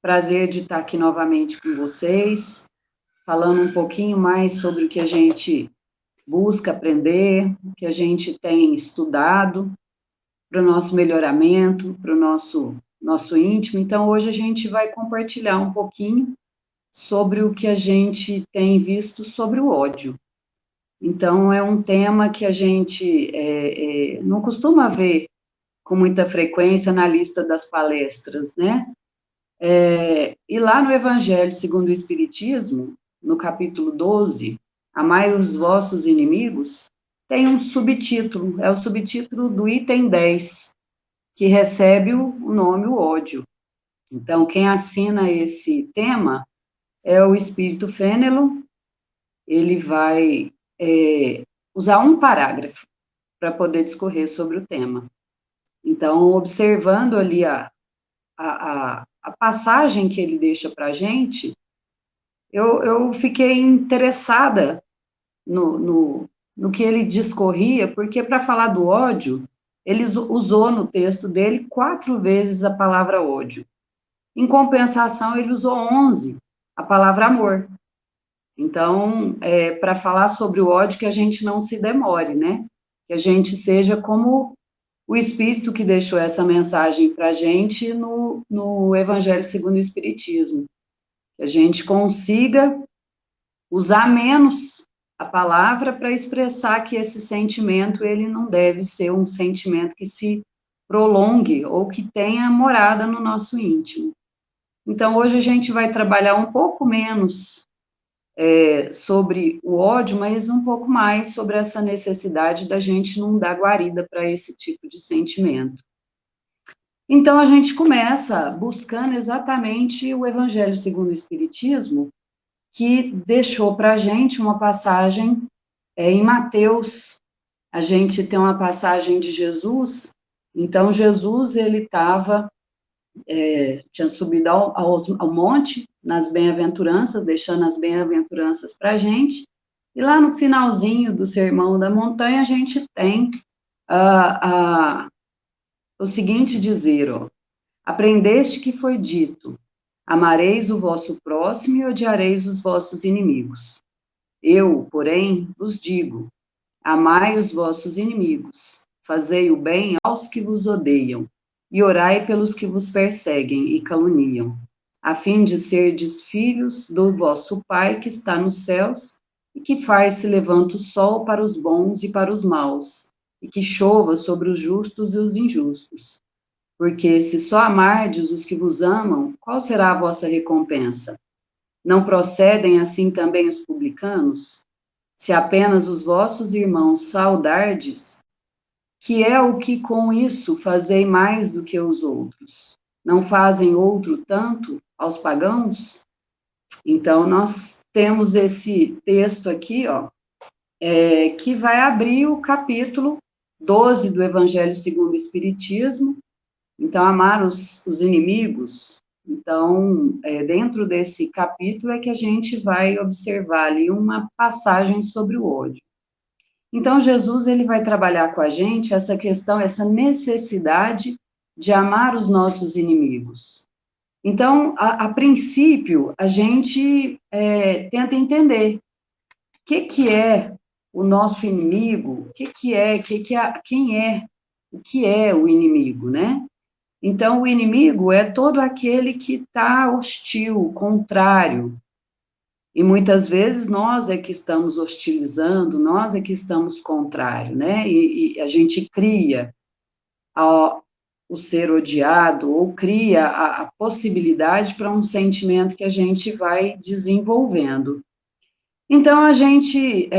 Prazer de estar aqui novamente com vocês, falando um pouquinho mais sobre o que a gente busca aprender, o que a gente tem estudado para o nosso melhoramento, para o nosso íntimo. Então, hoje a gente vai compartilhar um pouquinho sobre o que a gente tem visto sobre o ódio. Então, é um tema que a gente não costuma ver com muita frequência na lista das palestras, né? E lá no Evangelho segundo o Espiritismo, no capítulo 12, Amai os vossos inimigos, tem um subtítulo, é o subtítulo do item 10, que recebe o nome o ódio. Então, quem assina esse tema é o Espírito Fenelon. Ele vai usar um parágrafo para poder discorrer sobre o tema. Então, observando ali a passagem que ele deixa para a gente, eu fiquei interessada no que ele discorria, porque para falar do ódio, ele usou no texto dele 4 vezes a palavra ódio. Em compensação, ele usou 11 a palavra amor. Então, para falar sobre o ódio, que a gente não se demore, né? Que a gente seja como o Espírito que deixou essa mensagem para a gente no Evangelho segundo o Espiritismo. Que a gente consiga usar menos a palavra para expressar que esse sentimento, ele não deve ser um sentimento que se prolongue ou que tenha morada no nosso íntimo. Então, hoje a gente vai trabalhar um pouco menos sobre o ódio, mas um pouco mais sobre essa necessidade da gente não dar guarida para esse tipo de sentimento. Então, a gente começa buscando exatamente o Evangelho segundo o Espiritismo, que deixou para a gente uma passagem em Mateus. A gente tem uma passagem de Jesus. Então, Jesus, ele estava, tinha subido ao monte, nas bem-aventuranças, deixando as bem-aventuranças para a gente, e lá no finalzinho do Sermão da Montanha, a gente tem o seguinte dizer, ó: aprendeste que foi dito, amareis o vosso próximo e odiareis os vossos inimigos. Eu, porém, vos digo, amai os vossos inimigos, fazei o bem aos que vos odeiam, e orai pelos que vos perseguem e caluniam, a fim de serdes filhos do vosso Pai que está nos céus, e que faz se levanta o sol para os bons e para os maus, e que chova sobre os justos e os injustos. Porque se só amardes os que vos amam, qual será a vossa recompensa? Não procedem assim também os publicanos? Se apenas os vossos irmãos saudardes, que é o que com isso fazei mais do que os outros? Não fazem outro tanto aos pagãos? Então, nós temos esse texto aqui, ó, que vai abrir o capítulo 12 do Evangelho segundo o Espiritismo. Então, amar os inimigos. Então, dentro desse capítulo é que a gente vai observar ali uma passagem sobre o ódio. Então, Jesus, ele vai trabalhar com a gente essa questão, essa necessidade de amar os nossos inimigos. Então, a princípio, a gente tenta entender o que é o nosso inimigo, o que é o inimigo, né? Então, o inimigo é todo aquele que está hostil, contrário. E muitas vezes nós é que estamos hostilizando, nós é que estamos contrário, né? E a gente cria o ser odiado, ou cria a possibilidade para um sentimento que a gente vai desenvolvendo. Então, a gente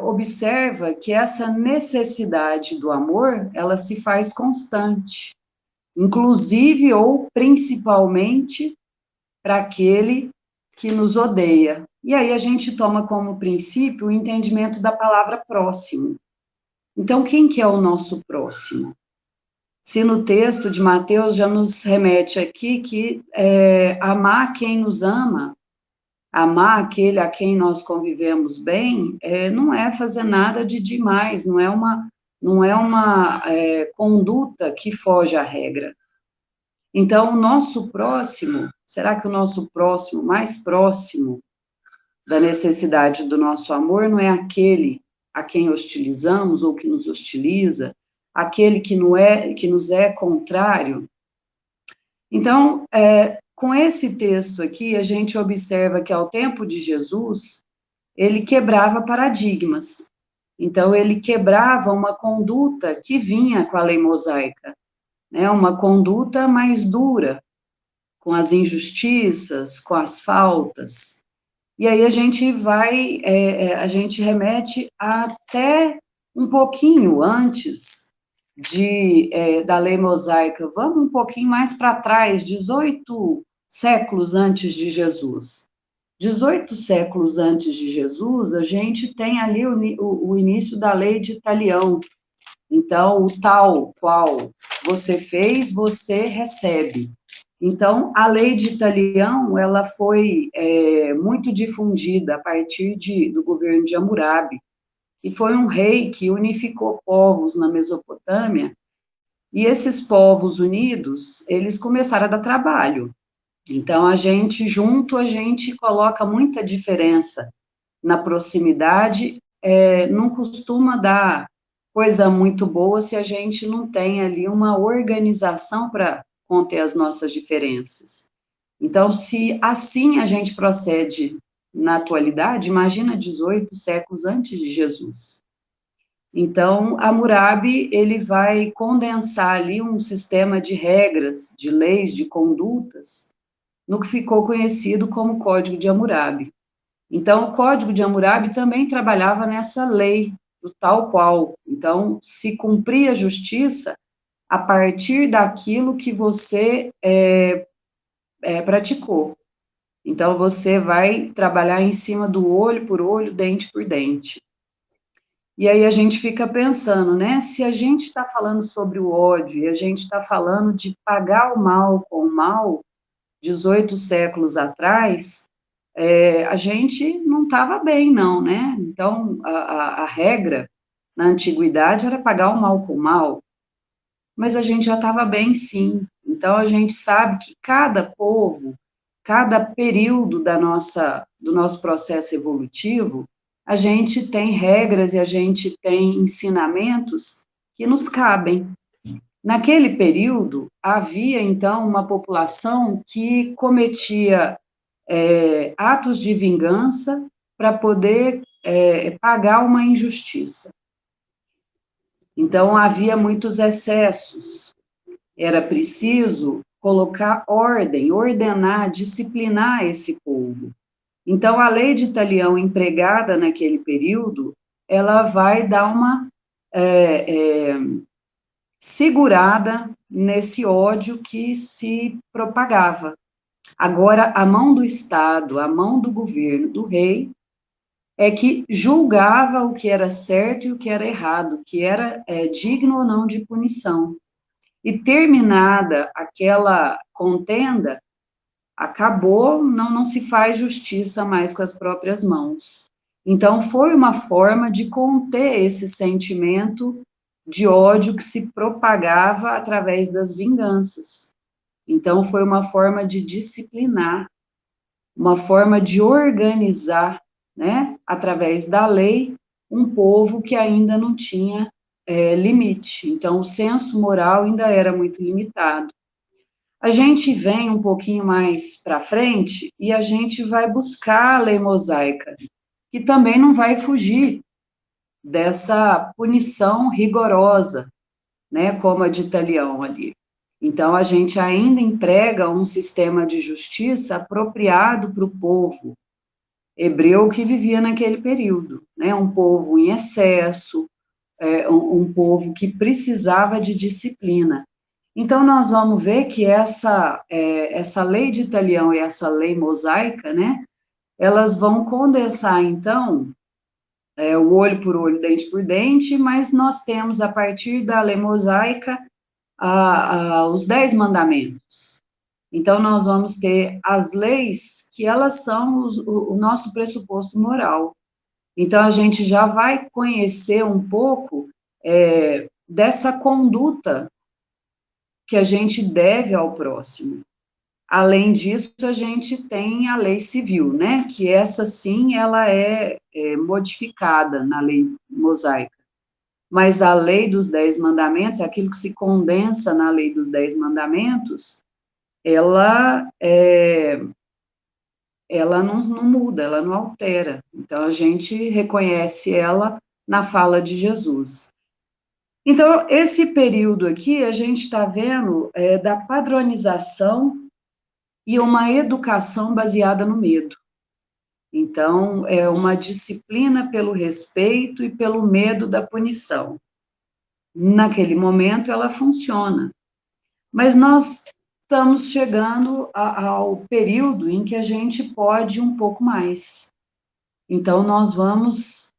observa que essa necessidade do amor, ela se faz constante, inclusive ou principalmente para aquele que nos odeia. E aí a gente toma como princípio o entendimento da palavra próximo. Então, quem que é o nosso próximo? Se no texto de Mateus já nos remete aqui que amar quem nos ama, amar aquele a quem nós convivemos bem, não é fazer nada de demais, não é uma conduta que foge à regra. Então, o nosso próximo Será que o nosso próximo, mais próximo da necessidade do nosso amor, não é aquele a quem hostilizamos ou que nos hostiliza, aquele que nos é contrário? Então, com esse texto aqui, a gente observa que ao tempo de Jesus, ele quebrava paradigmas. Então, ele quebrava uma conduta que vinha com a lei mosaica, né? Uma conduta mais dura, com as injustiças, com as faltas. E aí a gente remete até um pouquinho antes da lei mosaica. Vamos um pouquinho mais para trás, 18 séculos antes de Jesus. 18 séculos antes de Jesus, a gente tem ali o início da lei de Italião. Então, o tal qual você fez, você recebe. Então, a lei de Italião, ela foi muito difundida a partir do governo de Hammurabi, que foi um rei que unificou povos na Mesopotâmia, e esses povos unidos, eles começaram a dar trabalho. Então, a gente coloca muita diferença na proximidade, não costuma dar coisa muito boa se a gente não tem ali uma organização para conter as nossas diferenças. Então, se assim a gente procede na atualidade, imagina 18 séculos antes de Jesus. Então, Hammurabi, ele vai condensar ali um sistema de regras, de leis, de condutas, no que ficou conhecido como Código de Hammurabi. Então, o Código de Hammurabi também trabalhava nessa lei, do tal qual. Então, se cumpria a justiça a partir daquilo que você praticou. Então, você vai trabalhar em cima do olho por olho, dente por dente. E aí a gente fica pensando, né? Se a gente está falando sobre o ódio e a gente está falando de pagar o mal com o mal, 18 séculos atrás, a gente não estava bem, não, né? Então, a regra na antiguidade era pagar o mal com o mal, mas a gente já estava bem, sim. Então, a gente sabe que cada povo, cada período do nosso processo evolutivo, a gente tem regras e a gente tem ensinamentos que nos cabem. Naquele período, havia, então, uma população que cometia atos de vingança para poder pagar uma injustiça. Então, havia muitos excessos. Era preciso colocar ordem, ordenar, disciplinar esse povo. Então, a lei de Italião empregada naquele período, ela vai dar uma segurada nesse ódio que se propagava. Agora, a mão do Estado, a mão do governo, do rei, é que julgava o que era certo e o que era errado, o que era digno ou não de punição. E terminada aquela contenda, acabou, não se faz justiça mais com as próprias mãos. Então, foi uma forma de conter esse sentimento de ódio que se propagava através das vinganças. Então, foi uma forma de disciplinar, uma forma de organizar, né, através da lei, um povo que ainda não tinha limite. Então, o senso moral ainda era muito limitado. A gente vem um pouquinho mais para frente e a gente vai buscar a lei mosaica, que também não vai fugir dessa punição rigorosa, né, como a de Italião ali. Então, a gente ainda emprega um sistema de justiça apropriado para o povo hebreu que vivia naquele período, né, um povo em excesso, um povo que precisava de disciplina. Então, nós vamos ver que essa lei de Italião e essa lei mosaica, né, elas vão condensar, então, o olho por olho, dente por dente, mas nós temos, a partir da lei mosaica, os 10 mandamentos. Então, nós vamos ter as leis que elas são o nosso pressuposto moral. Então, a gente já vai conhecer um pouco dessa conduta que a gente deve ao próximo. Além disso, a gente tem a lei civil, né, que essa sim, ela é modificada na lei mosaica. Mas a lei dos 10 mandamentos, aquilo que se condensa na lei dos 10 mandamentos, ela, ela não muda, ela não altera. Então, a gente reconhece ela na fala de Jesus. Então, esse período aqui, a gente está vendo da padronização e uma educação baseada no medo. Então, é uma disciplina pelo respeito e pelo medo da punição. Naquele momento, ela funciona. Mas nós estamos chegando ao período em que a gente pode um pouco mais. Então, nós vamos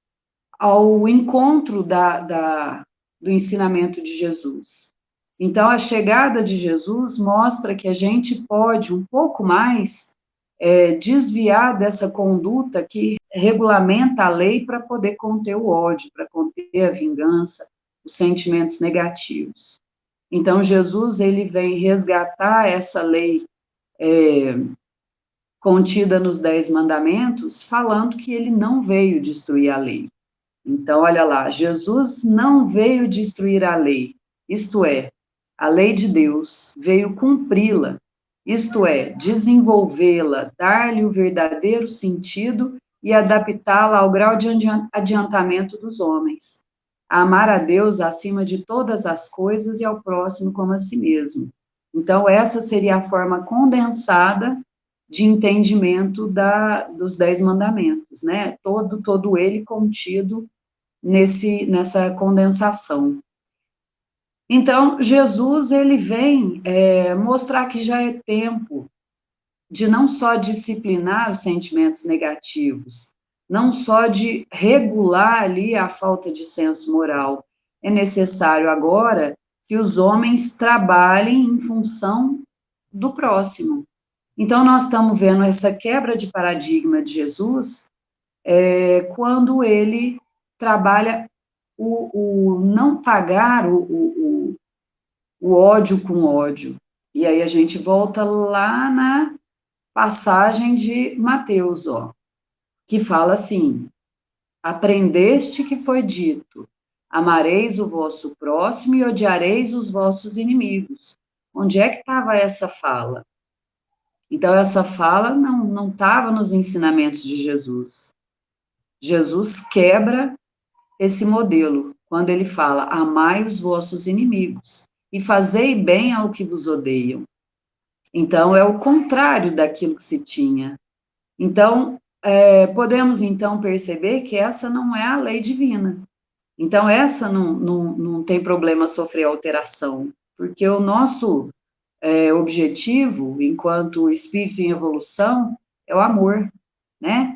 ao encontro do ensinamento de Jesus. Então, a chegada de Jesus mostra que a gente pode um pouco mais desviar dessa conduta que regulamenta a lei para poder conter o ódio, para conter a vingança, os sentimentos negativos. Então, Jesus, ele vem resgatar essa lei contida nos 10 mandamentos, falando que ele não veio destruir a lei. Então, olha lá, Jesus não veio destruir a lei, isto é, a lei de Deus, veio cumpri-la, isto é, desenvolvê-la, dar-lhe o verdadeiro sentido e adaptá-la ao grau de adiantamento dos homens. A amar a Deus acima de todas as coisas e ao próximo como a si mesmo. Então, essa seria a forma condensada de entendimento dos 10 mandamentos, né? Todo ele contido nessa condensação. Então, Jesus, ele vem mostrar que já é tempo de não só disciplinar os sentimentos negativos, não só de regular ali a falta de senso moral. É necessário agora que os homens trabalhem em função do próximo. Então, nós estamos vendo essa quebra de paradigma de Jesus quando ele trabalha o não pagar o ódio com ódio. E aí a gente volta lá na passagem de Mateus, ó, que fala assim: aprendeste que foi dito, amareis o vosso próximo e odiareis os vossos inimigos. Onde é que estava essa fala? Então, essa fala não estava nos ensinamentos de Jesus. Jesus quebra esse modelo, quando ele fala, amai os vossos inimigos e fazei bem ao que vos odeiam. Então, é o contrário daquilo que se tinha. Então, podemos, então, perceber que essa não é a lei divina. Então, essa não tem problema sofrer alteração, porque o nosso objetivo, enquanto espírito em evolução, é o amor, né?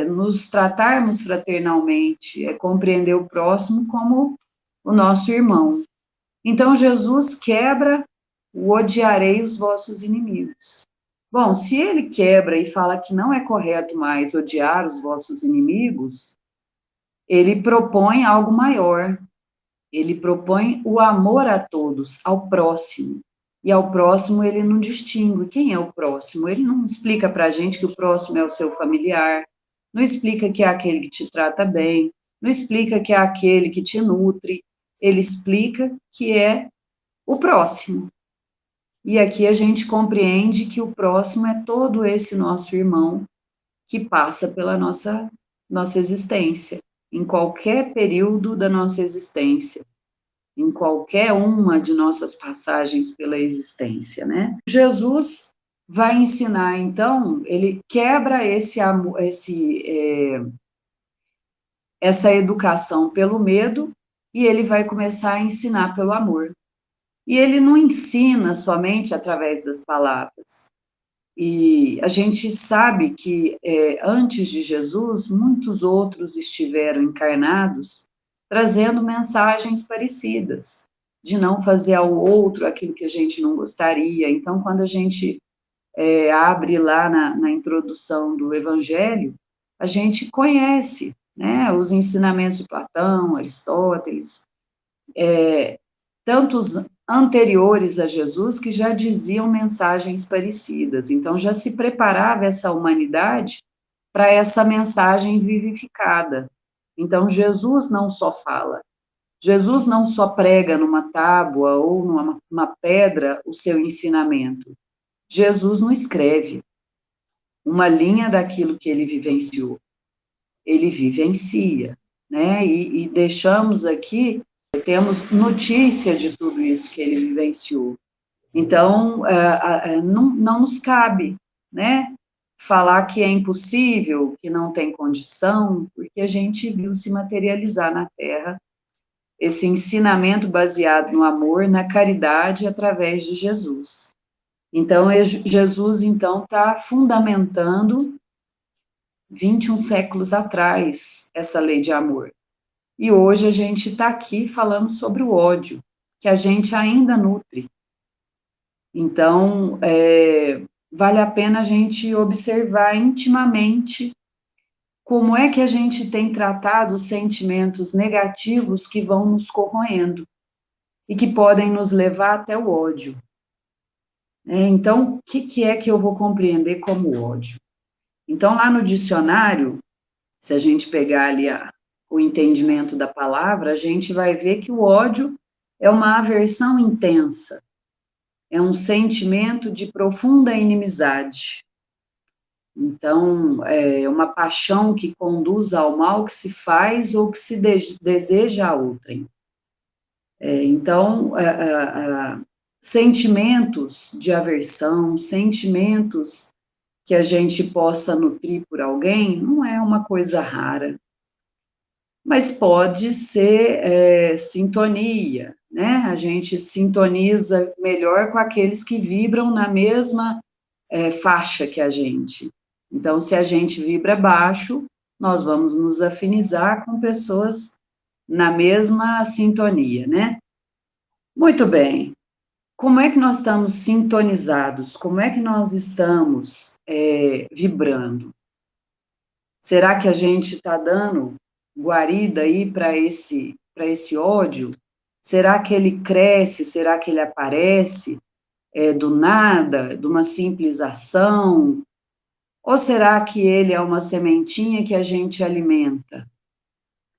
Nos tratarmos fraternalmente, é compreender o próximo como o nosso irmão. Então, Jesus quebra o odiarei os vossos inimigos. Bom, se ele quebra e fala que não é correto mais odiar os vossos inimigos, ele propõe algo maior. Ele propõe o amor a todos, ao próximo. E ao próximo ele não distingue quem é o próximo. Ele não explica para a gente que o próximo é o seu familiar, não explica que é aquele que te trata bem, não explica que é aquele que te nutre. Ele explica que é o próximo. E aqui a gente compreende que o próximo é todo esse nosso irmão que passa pela nossa existência, em qualquer período da nossa existência, em qualquer uma de nossas passagens pela existência, né? Jesus vai ensinar, então, ele quebra essa educação pelo medo e ele vai começar a ensinar pelo amor. E ele não ensina somente através das palavras. E a gente sabe que antes de Jesus, muitos outros estiveram encarnados trazendo mensagens parecidas, de não fazer ao outro aquilo que a gente não gostaria. Então, quando a gente abre lá na introdução do Evangelho, a gente conhece, né, os ensinamentos de Platão, Aristóteles, tantos anteriores a Jesus que já diziam mensagens parecidas. Então, já se preparava essa humanidade para essa mensagem vivificada. Então, Jesus não só fala, Jesus não só prega numa tábua ou numa pedra o seu ensinamento. Jesus não escreve uma linha daquilo que ele vivenciou. Ele vivencia, né? E deixamos aqui, temos notícia de tudo isso que ele vivenciou. Então, não nos cabe, né? Falar que é impossível, que não tem condição, porque a gente viu se materializar na Terra esse ensinamento baseado no amor, na caridade, através de Jesus. Então, Jesus, então, está fundamentando 21 séculos atrás essa lei de amor. E hoje a gente está aqui falando sobre o ódio, que a gente ainda nutre. Então, vale a pena a gente observar intimamente como é que a gente tem tratado os sentimentos negativos que vão nos corroendo e que podem nos levar até o ódio. Então, o que é que eu vou compreender como ódio? Então, lá no dicionário, se a gente pegar ali o entendimento da palavra, a gente vai ver que o ódio é uma aversão intensa, é um sentimento de profunda inimizade. Então, é uma paixão que conduz ao mal que se faz ou que se deseja a outrem. Então, sentimentos de aversão, sentimentos que a gente possa nutrir por alguém, não é uma coisa rara, mas pode ser sintonia, né? A gente sintoniza melhor com aqueles que vibram na mesma faixa que a gente. Então, se a gente vibra baixo, nós vamos nos afinizar com pessoas na mesma sintonia, né? Muito bem. Como é que nós estamos sintonizados? Como é que nós estamos vibrando? Será que a gente está dando guarida aí para esse ódio? Será que ele cresce? Será que ele aparece do nada, de uma simples ação? Ou será que ele é uma sementinha que a gente alimenta?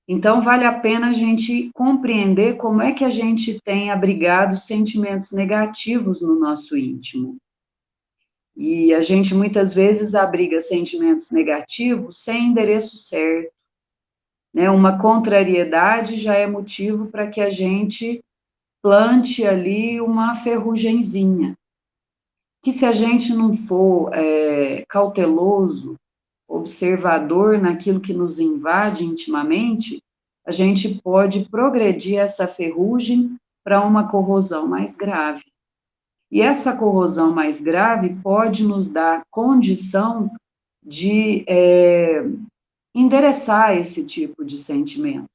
Então, vale a pena a gente compreender como é que a gente tem abrigado sentimentos negativos no nosso íntimo. E a gente muitas vezes abriga sentimentos negativos sem endereço certo, né? Uma contrariedade já é motivo para que a gente plante ali uma ferrugemzinha, que se a gente não for cauteloso, observador naquilo que nos invade intimamente, a gente pode progredir essa ferrugem para uma corrosão mais grave. E essa corrosão mais grave pode nos dar condição de endereçar esse tipo de sentimento.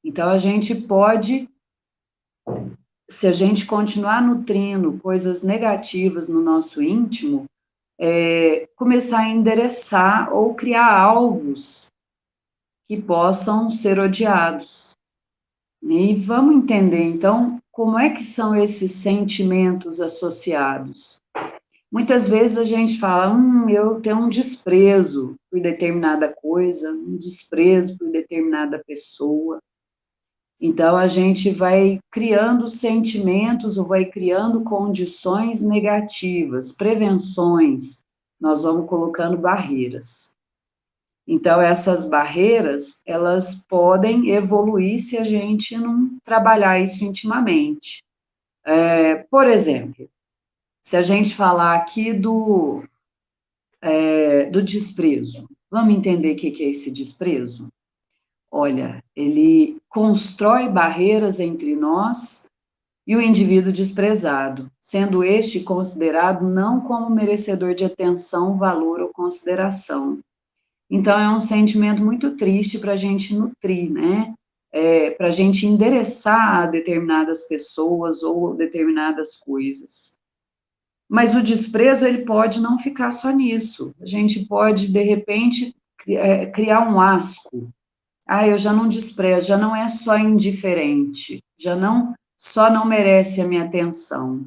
Então, a gente pode, se a gente continuar nutrindo coisas negativas no nosso íntimo, começar a endereçar ou criar alvos que possam ser odiados. E vamos entender, então, como é que são esses sentimentos associados. Muitas vezes a gente fala, eu tenho um desprezo por determinada coisa, um desprezo por determinada pessoa. Então, a gente vai criando sentimentos ou vai criando condições negativas, prevenções, nós vamos colocando barreiras. Então, essas barreiras, elas podem evoluir se a gente não trabalhar isso intimamente. Por exemplo, se a gente falar aqui do desprezo, vamos entender o que é esse desprezo? Olha, ele constrói barreiras entre nós e o indivíduo desprezado, sendo este considerado não como merecedor de atenção, valor ou consideração. Então, é um sentimento muito triste para a gente nutrir, né? Para a gente endereçar determinadas pessoas ou determinadas coisas. Mas o desprezo, ele pode não ficar só nisso. A gente pode, de repente, criar um asco. Eu já não desprezo, já não é só indiferente, já não só não merece a minha atenção.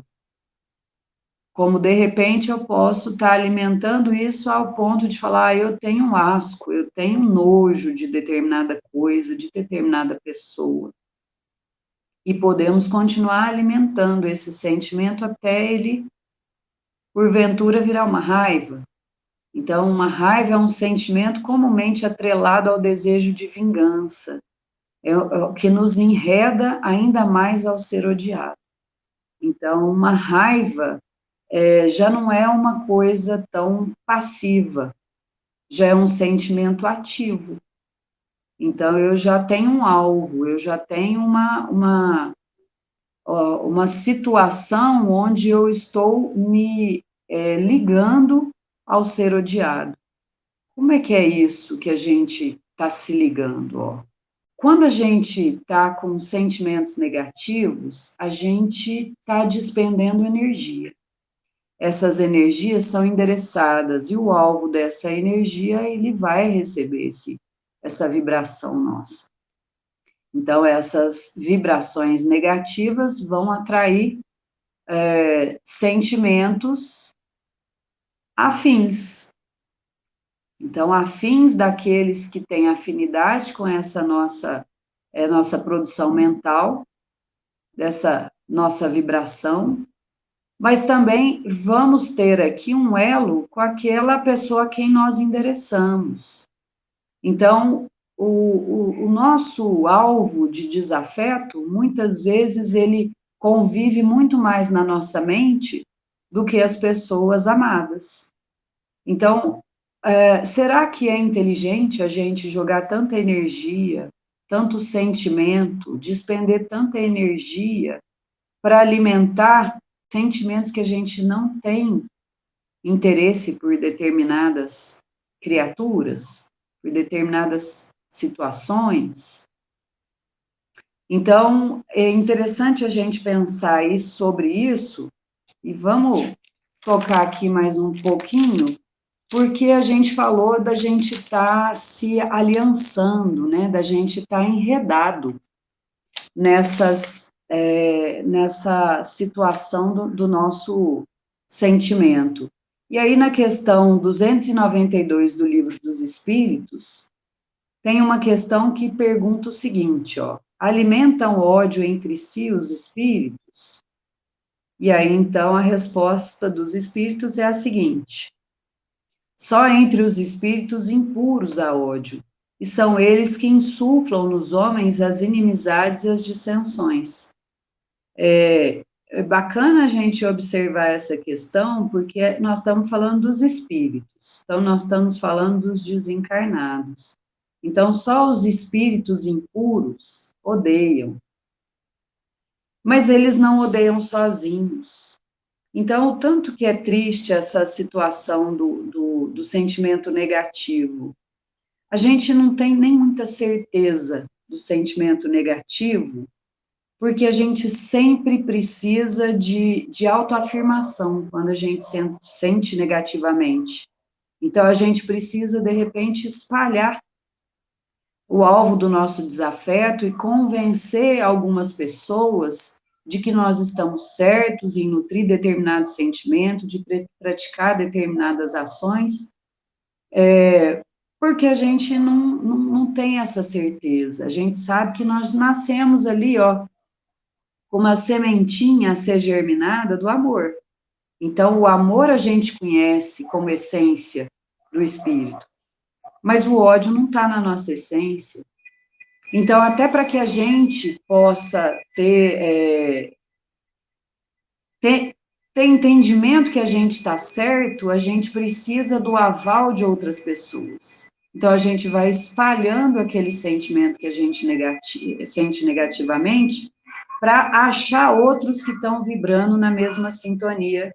Como, de repente, eu posso estar alimentando isso ao ponto de falar, eu tenho um asco, eu tenho nojo de determinada coisa, de determinada pessoa. E podemos continuar alimentando esse sentimento até ele, porventura, virar uma raiva. Então, uma raiva é um sentimento comumente atrelado ao desejo de vingança, é o que nos enreda ainda mais ao ser odiado. Então, uma raiva já não é uma coisa tão passiva, já é um sentimento ativo. Então, eu já tenho um alvo, eu já tenho uma situação onde eu estou me ligando ao ser odiado. Como é que é isso que a gente está se ligando? Ó? Quando a gente está com sentimentos negativos, a gente está despendendo energia. Essas energias são endereçadas e o alvo dessa energia, ele vai receber essa vibração nossa. Então, essas vibrações negativas vão atrair sentimentos afins. Então, afins daqueles que têm afinidade com essa nossa produção mental, dessa nossa vibração, mas também vamos ter aqui um elo com aquela pessoa a quem nós endereçamos. Então, o nosso alvo de desafeto, muitas vezes, ele convive muito mais na nossa mente do que as pessoas amadas. Então, será que é inteligente a gente jogar tanta energia, tanto sentimento, despender tanta energia para alimentar sentimentos que a gente não tem interesse por determinadas criaturas, por determinadas situações? Então, é interessante a gente pensar sobre isso, e vamos tocar aqui mais um pouquinho, porque a gente falou da gente estar se aliançando, né, da gente estar enredado nessa situação do nosso sentimento. E aí, na questão 292 do Livro dos Espíritos, tem uma questão que pergunta o seguinte, ó, alimentam ódio entre si os espíritos? E aí, então, a resposta dos espíritos é a seguinte: só entre os espíritos impuros há ódio, e são eles que insuflam nos homens as inimizades e as dissensões. É bacana a gente observar essa questão, porque nós estamos falando dos espíritos, então nós estamos falando dos desencarnados. Então, só os espíritos impuros odeiam, mas eles não odeiam sozinhos. Então, o tanto que é triste essa situação do sentimento negativo. A gente não tem nem muita certeza do sentimento negativo, porque a gente sempre precisa de autoafirmação quando a gente sente negativamente. Então, a gente precisa, de repente, espalhar o alvo do nosso desafeto e convencer algumas pessoas de que nós estamos certos em nutrir determinado sentimento, de praticar determinadas ações, porque a gente não tem essa certeza. A gente sabe que nós nascemos ali, ó, com uma sementinha a ser germinada do amor. Então, o amor a gente conhece como essência do espírito, mas o ódio não está na nossa essência. Então, até para que a gente possa ter entendimento que a gente está certo, a gente precisa do aval de outras pessoas. Então, a gente vai espalhando aquele sentimento que a gente sente negativamente para achar outros que estão vibrando na mesma sintonia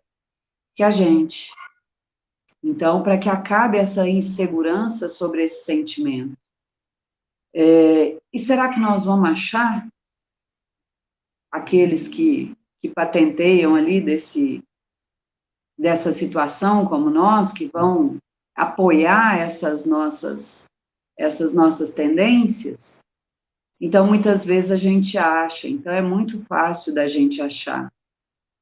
que a gente. Então, para que acabe essa insegurança sobre esse sentimento. E será que nós vamos achar aqueles que patenteiam ali dessa situação como nós, que vão apoiar essas nossas tendências? Então, muitas vezes a gente acha, então é muito fácil da gente achar,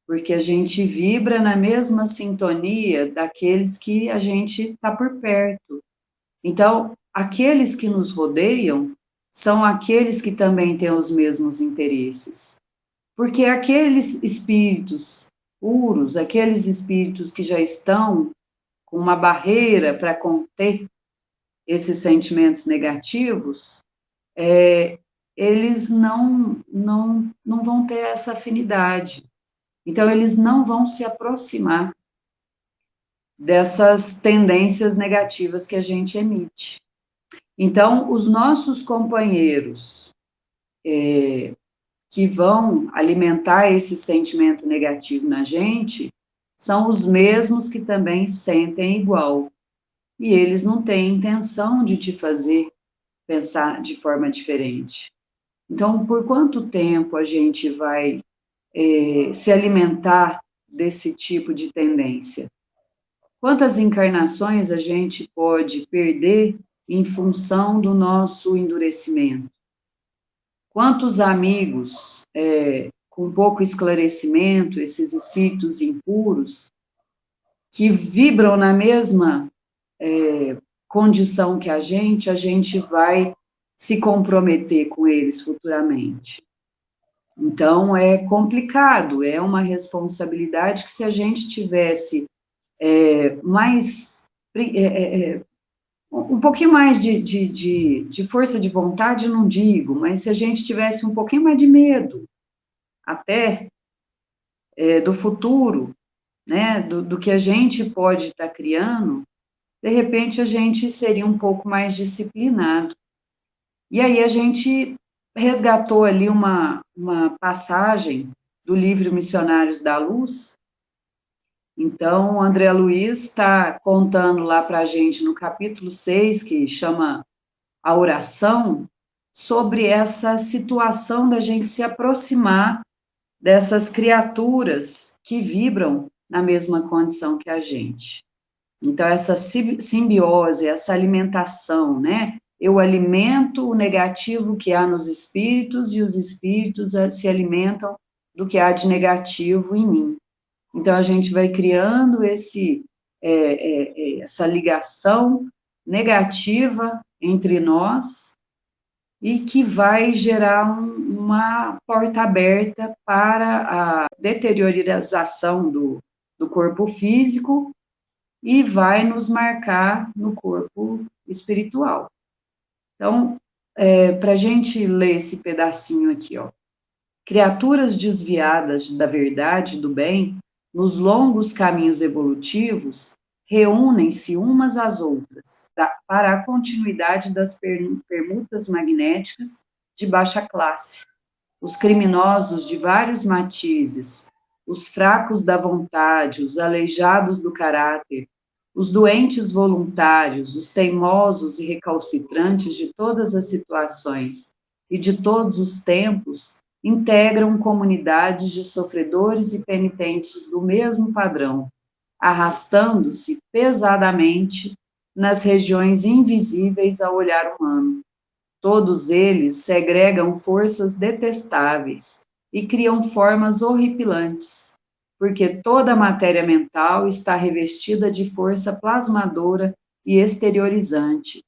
porque a gente vibra na mesma sintonia daqueles que a gente está por perto. Então, aqueles que nos rodeiam são aqueles que também têm os mesmos interesses. Porque aqueles espíritos puros, aqueles espíritos que já estão com uma barreira para conter esses sentimentos negativos, eles não vão ter essa afinidade. Então, eles não vão se aproximar dessas tendências negativas que a gente emite. Então, os nossos companheiros que vão alimentar esse sentimento negativo na gente são os mesmos que também sentem igual. E eles não têm intenção de te fazer pensar de forma diferente. Então, por quanto tempo a gente vai se alimentar desse tipo de tendência? Quantas encarnações a gente pode perder em função do nosso endurecimento? Quantos amigos com pouco esclarecimento, esses espíritos impuros, que vibram na mesma condição que a gente vai se comprometer com eles futuramente. Então, é complicado, é uma responsabilidade que se a gente tivesse mais um pouquinho mais de força de vontade, não digo, mas se a gente tivesse um pouquinho mais de medo, até do futuro, né, do que a gente pode estar criando, de repente a gente seria um pouco mais disciplinado. E aí a gente resgatou ali uma passagem do livro Missionários da Luz. Então, o André Luiz está contando lá para a gente no capítulo 6, que chama A Oração, sobre essa situação da gente se aproximar dessas criaturas que vibram na mesma condição que a gente. Então, essa simbiose, essa alimentação, né? Eu alimento o negativo que há nos espíritos e os espíritos se alimentam do que há de negativo em mim. Então, a gente vai criando essa ligação negativa entre nós e que vai gerar uma porta aberta para a deteriorização do corpo físico e vai nos marcar no corpo espiritual. Então, para a gente ler esse pedacinho aqui, ó. Criaturas desviadas da verdade e do bem, nos longos caminhos evolutivos, reúnem-se umas às outras para a continuidade das permutas magnéticas de baixa classe. Os criminosos de vários matizes, os fracos da vontade, os aleijados do caráter, os doentes voluntários, os teimosos e recalcitrantes de todas as situações e de todos os tempos, integram comunidades de sofredores e penitentes do mesmo padrão, arrastando-se pesadamente nas regiões invisíveis ao olhar humano. Todos eles segregam forças detestáveis e criam formas horripilantes, porque toda a matéria mental está revestida de força plasmadora e exteriorizante.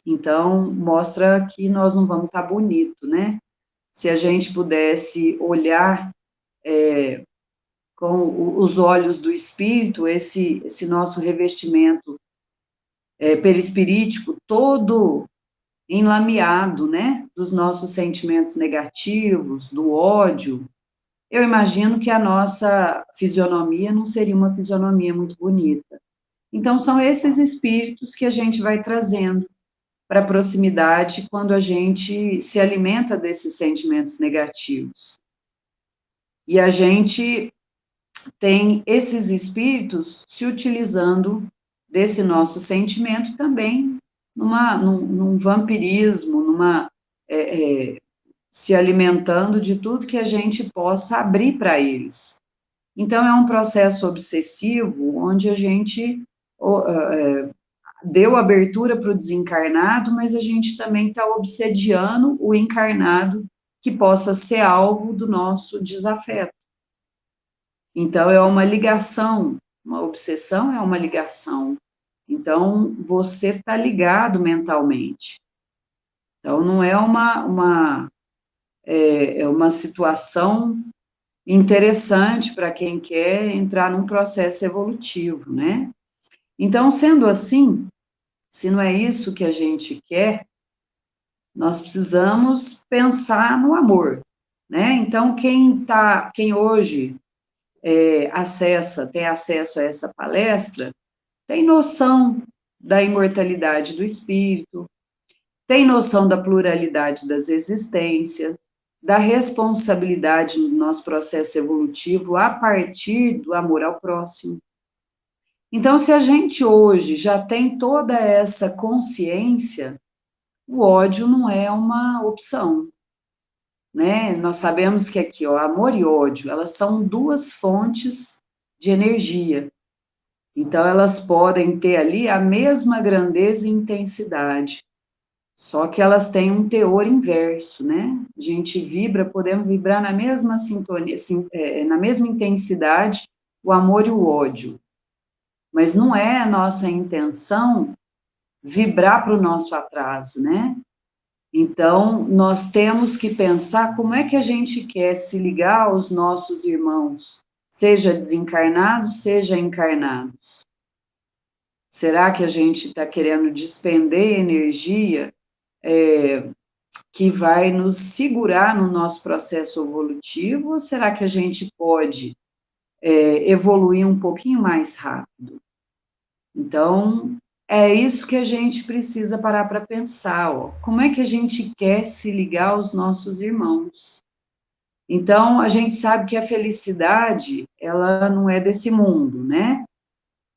Então, mostra que nós não vamos estar bonito, né? Se a gente pudesse olhar com os olhos do espírito, esse nosso revestimento perispirítico todo enlameado, né, dos nossos sentimentos negativos, do ódio, eu imagino que a nossa fisionomia não seria uma fisionomia muito bonita. Então, são esses espíritos que a gente vai trazendo para a proximidade quando a gente se alimenta desses sentimentos negativos. E a gente tem esses espíritos se utilizando desse nosso sentimento também num vampirismo, se alimentando de tudo que a gente possa abrir para eles. Então, é um processo obsessivo onde a gente deu abertura para o desencarnado, mas a gente também está obsediando o encarnado que possa ser alvo do nosso desafeto. Então, é uma ligação, uma obsessão é uma ligação. Então, você está ligado mentalmente. Então, não é uma situação interessante para quem quer entrar num processo evolutivo, né? Então, sendo assim, se não é isso que a gente quer, nós precisamos pensar no amor, né? Então, quem hoje tem acesso a essa palestra, tem noção da imortalidade do espírito, tem noção da pluralidade das existências, da responsabilidade no nosso processo evolutivo a partir do amor ao próximo. Então, se a gente hoje já tem toda essa consciência, o ódio não é uma opção, né? Nós sabemos que aqui, ó, amor e ódio, elas são duas fontes de energia. Então, elas podem ter ali a mesma grandeza e intensidade, só que elas têm um teor inverso, né? A gente vibra, podemos vibrar na mesma sintonia, na mesma intensidade, o amor e o ódio. Mas não é a nossa intenção vibrar para o nosso atraso, né? Então, nós temos que pensar como é que a gente quer se ligar aos nossos irmãos, seja desencarnados, seja encarnados. Será que a gente está querendo despender energia que vai nos segurar no nosso processo evolutivo, ou será que a gente pode evoluir um pouquinho mais rápido? Então, é isso que a gente precisa parar para pensar, ó. Como é que a gente quer se ligar aos nossos irmãos? Então, a gente sabe que a felicidade, ela não é desse mundo, né?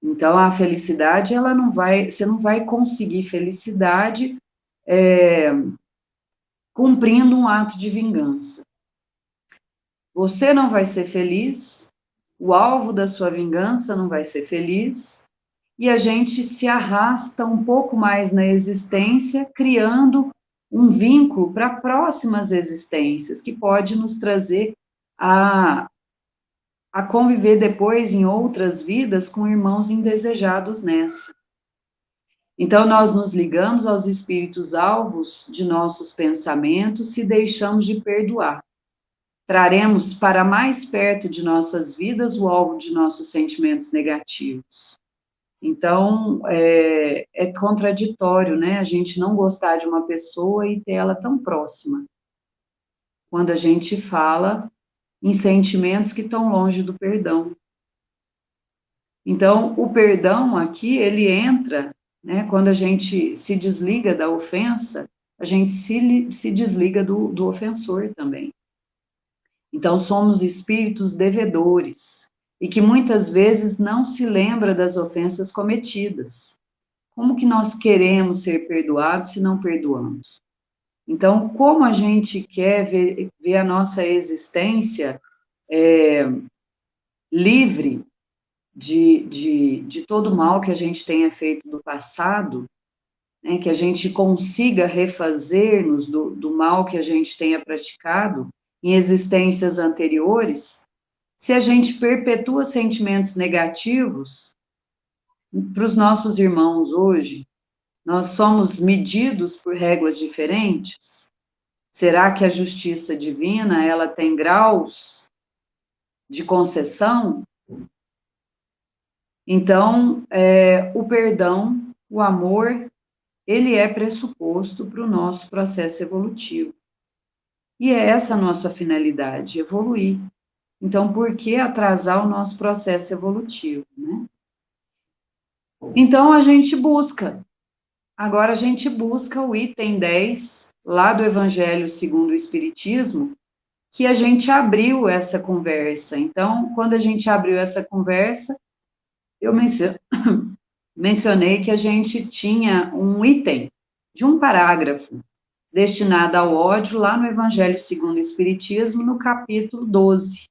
Então, a felicidade, você não vai conseguir felicidade cumprindo um ato de vingança. Você não vai ser feliz, o alvo da sua vingança não vai ser feliz, e a gente se arrasta um pouco mais na existência, criando um vínculo para próximas existências, que pode nos trazer a conviver depois em outras vidas com irmãos indesejados nessa. Então, nós nos ligamos aos espíritos alvos de nossos pensamentos se deixamos de perdoar. Traremos para mais perto de nossas vidas o alvo de nossos sentimentos negativos. Então, é contraditório, né? A gente não gostar de uma pessoa e ter ela tão próxima. Quando a gente fala em sentimentos que estão longe do perdão. Então, o perdão aqui, ele entra, né? Quando a gente se desliga da ofensa, a gente se desliga do ofensor também. Então, somos espíritos devedores, e que muitas vezes não se lembra das ofensas cometidas. Como que nós queremos ser perdoados se não perdoamos? Então, como a gente quer ver a nossa existência livre de todo o mal que a gente tenha feito do passado, né, que a gente consiga refazer-nos do mal que a gente tenha praticado em existências anteriores, se a gente perpetua sentimentos negativos para os nossos irmãos hoje, nós somos medidos por réguas diferentes? Será que a justiça divina, ela tem graus de concessão? Então, o perdão, o amor, ele é pressuposto para o nosso processo evolutivo. E é essa a nossa finalidade, evoluir. Então, por que atrasar o nosso processo evolutivo, né? Então, agora a gente busca o item 10, lá do Evangelho segundo o Espiritismo, que a gente abriu essa conversa. Então, quando a gente abriu essa conversa, eu mencionei que a gente tinha um item de um parágrafo destinado ao ódio lá no Evangelho segundo o Espiritismo, no capítulo 12,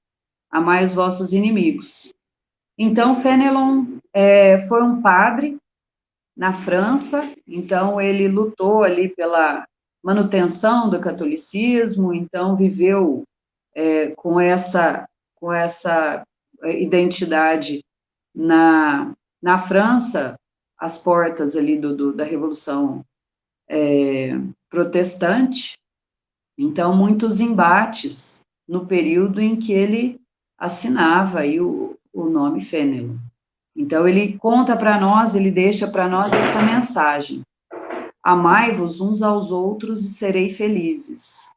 Amai os vossos inimigos. Então, Fenelon foi um padre na França, então ele lutou ali pela manutenção do catolicismo, então viveu com essa identidade na França, as portas ali da Revolução Protestante, então muitos embates no período em que ele assinava aí o nome Fénelon. Então ele conta para nós, ele deixa para nós essa mensagem: amai-vos uns aos outros e serei felizes.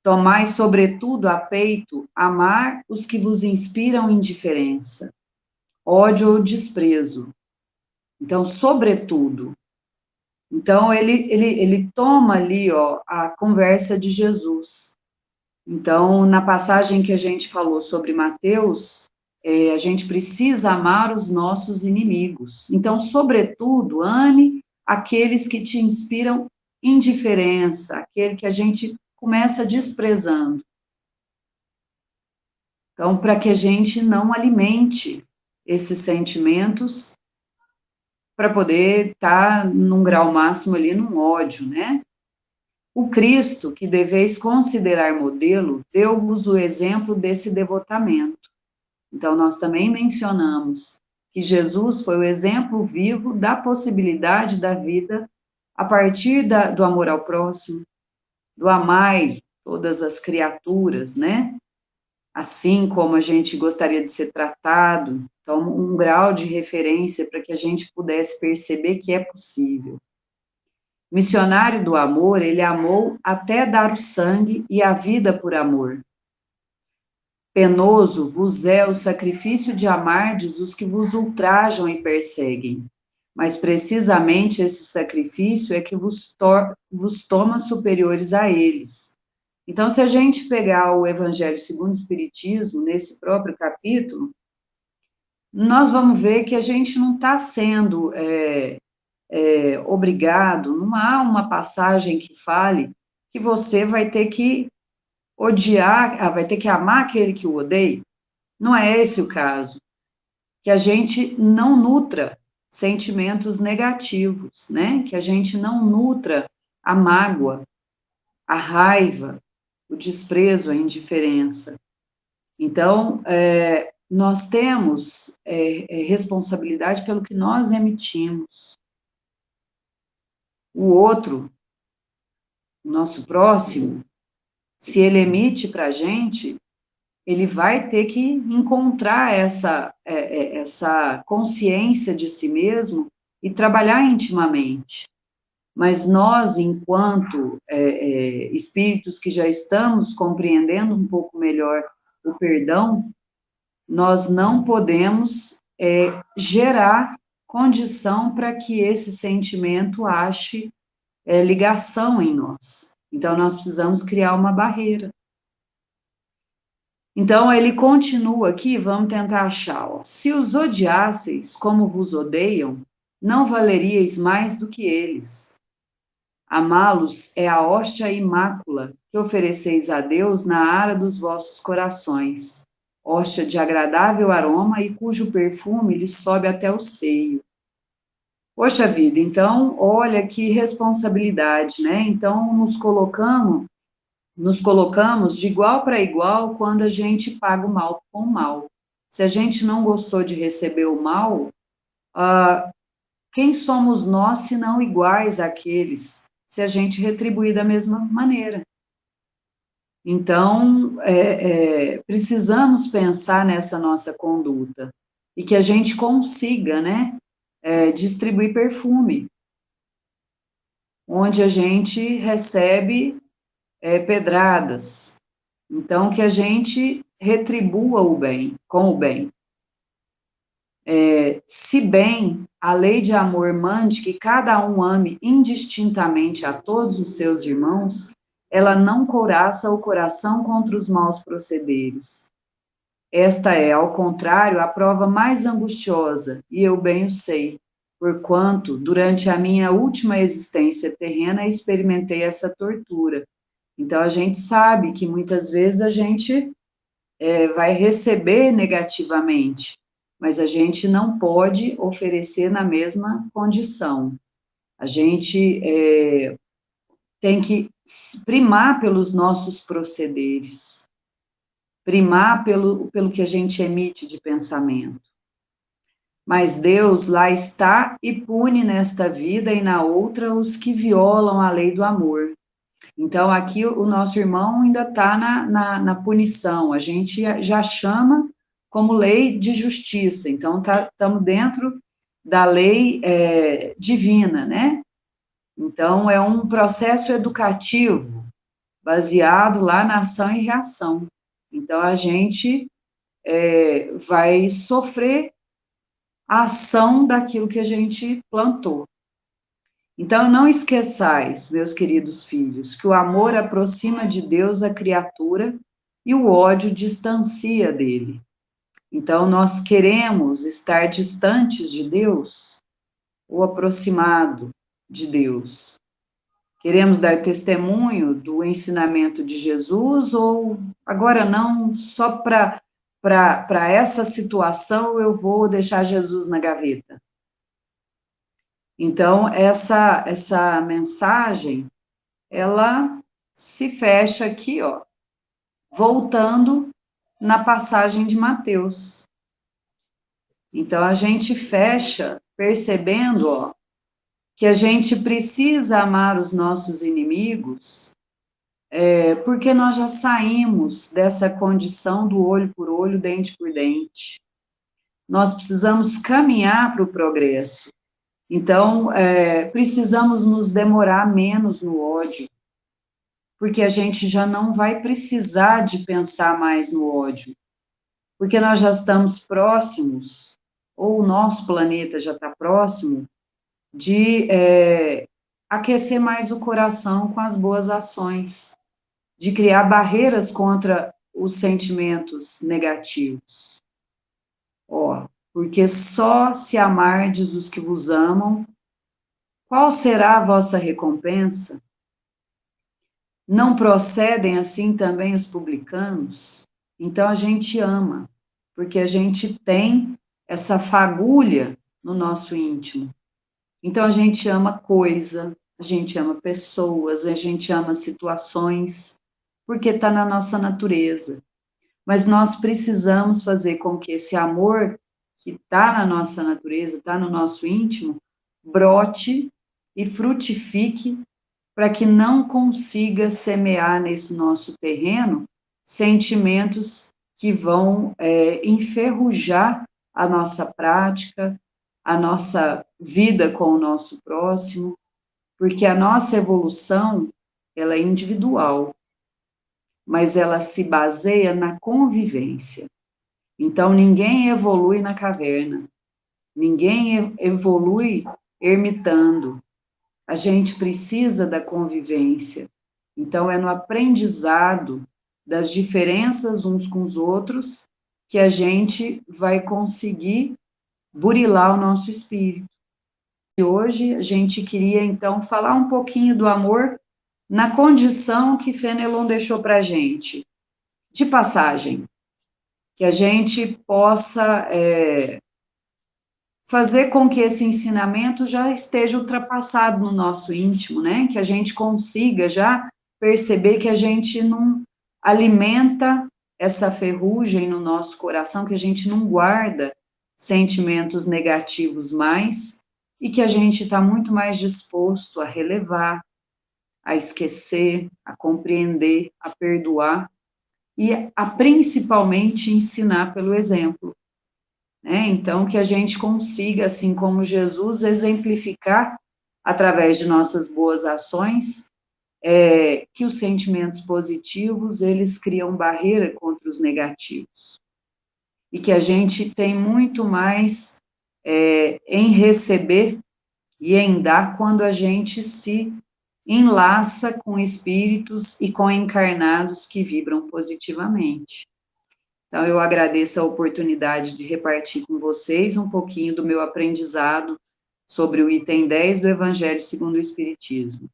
Tomai, sobretudo, a peito amar os que vos inspiram indiferença, ódio ou desprezo. Então, sobretudo. Então, ele toma ali, ó, a conversa de Jesus. Então, na passagem que a gente falou sobre Mateus, a gente precisa amar os nossos inimigos. Então, sobretudo, ame aqueles que te inspiram indiferença, aquele que a gente começa desprezando. Então, para que a gente não alimente esses sentimentos, para poder estar num grau máximo ali, num ódio, né? O Cristo, que deveis considerar modelo, deu-vos o exemplo desse devotamento. Então, nós também mencionamos que Jesus foi o exemplo vivo da possibilidade da vida a partir do amor ao próximo, do amar todas as criaturas, né? Assim como a gente gostaria de ser tratado, então um grau de referência para que a gente pudesse perceber que é possível. Missionário do amor, ele amou até dar o sangue e a vida por amor. Penoso vos é o sacrifício de amardes os que vos ultrajam e perseguem, mas precisamente esse sacrifício é que vos toma superiores a eles. Então, se a gente pegar o Evangelho segundo o Espiritismo, nesse próprio capítulo, nós vamos ver que a gente não está sendo obrigado, não há uma passagem que fale que você vai ter que odiar, vai ter que amar aquele que o odeia. Não é esse o caso. Que a gente não nutra sentimentos negativos, né? Que a gente não nutra a mágoa, a raiva, o desprezo, a indiferença. Então, nós temos responsabilidade pelo que nós emitimos. O outro, o nosso próximo, se ele emite para a gente, ele vai ter que encontrar essa consciência de si mesmo e trabalhar intimamente. Mas nós, enquanto espíritos que já estamos compreendendo um pouco melhor o perdão, nós não podemos gerar condição para que esse sentimento ache ligação em nós. Então, nós precisamos criar uma barreira. Então, ele continua aqui, vamos tentar achar. Ó. Se os odiasseis como vos odeiam, não valeríeis mais do que eles. Amá-los é a hóstia imácula que ofereceis a Deus na ara dos vossos corações, hóstia de agradável aroma e cujo perfume lhe sobe até o seio. Poxa vida, então, olha que responsabilidade, né? Então, nos colocamos de igual para igual quando a gente paga o mal com o mal. Se a gente não gostou de receber o mal, quem somos nós se não iguais àqueles, se a gente retribuir da mesma maneira? Então, precisamos pensar nessa nossa conduta e que a gente consiga, né, distribuir perfume, onde a gente recebe pedradas. Então, que a gente retribua o bem, com o bem. Se bem a lei de amor mande que cada um ame indistintamente a todos os seus irmãos, ela não couraça o coração contra os maus procederes. Esta é, ao contrário, a prova mais angustiosa, e eu bem o sei, porquanto, durante a minha última existência terrena, experimentei essa tortura. Então, a gente sabe que muitas vezes a gente vai receber negativamente, mas a gente não pode oferecer na mesma condição. A gente tem que primar pelos nossos procederes, primar pelo que a gente emite de pensamento. Mas Deus lá está e pune nesta vida e na outra os que violam a lei do amor. Então, aqui o nosso irmão ainda está na punição, a gente já chama como lei de justiça, então estamos dentro da lei divina, né? Então, é um processo educativo, baseado lá na ação e reação. Então, a gente vai sofrer a ação daquilo que a gente plantou. Então, não esqueçais, meus queridos filhos, que o amor aproxima de Deus a criatura e o ódio distancia dele. Então, nós queremos estar distantes de Deus ou aproximado de Deus. Queremos dar testemunho do ensinamento de Jesus ou, agora não, só para essa situação eu vou deixar Jesus na gaveta? Então, essa mensagem, ela se fecha aqui, ó, voltando na passagem de Mateus. Então, a gente fecha percebendo, ó, que a gente precisa amar os nossos inimigos, porque nós já saímos dessa condição do olho por olho, dente por dente. Nós precisamos caminhar para o progresso. Então, precisamos nos demorar menos no ódio, porque a gente já não vai precisar de pensar mais no ódio, porque nós já estamos próximos, ou o nosso planeta já está próximo, de aquecer mais o coração com as boas ações, de criar barreiras contra os sentimentos negativos. Ó, porque só se amardes os que vos amam, qual será a vossa recompensa? Não procedem assim também os publicanos? Então a gente ama, porque a gente tem essa fagulha no nosso íntimo. Então a gente ama coisa, a gente ama pessoas, a gente ama situações, porque está na nossa natureza. Mas nós precisamos fazer com que esse amor que está na nossa natureza, está no nosso íntimo, brote e frutifique para que não consiga semear nesse nosso terreno sentimentos que vão enferrujar a nossa prática, a nossa vida com o nosso próximo, porque a nossa evolução, ela é individual, mas ela se baseia na convivência. Então, ninguém evolui na caverna, ninguém evolui ermitando. A gente precisa da convivência. Então, é no aprendizado das diferenças uns com os outros que a gente vai conseguir burilar o nosso espírito. E hoje a gente queria, então, falar um pouquinho do amor na condição que Fenelon deixou para a gente, de passagem, que a gente possa fazer com que esse ensinamento já esteja ultrapassado no nosso íntimo, né? Que a gente consiga já perceber que a gente não alimenta essa ferrugem no nosso coração, que a gente não guarda sentimentos negativos mais, e que a gente está muito mais disposto a relevar, a esquecer, a compreender, a perdoar, e a principalmente ensinar pelo exemplo. Então, que a gente consiga, assim como Jesus, exemplificar, através de nossas boas ações, que os sentimentos positivos, eles criam barreira contra os negativos. E que a gente tem muito mais em receber e em dar quando a gente se enlaça com espíritos e com encarnados que vibram positivamente. Então, eu agradeço a oportunidade de repartir com vocês um pouquinho do meu aprendizado sobre o item 10 do Evangelho segundo o Espiritismo.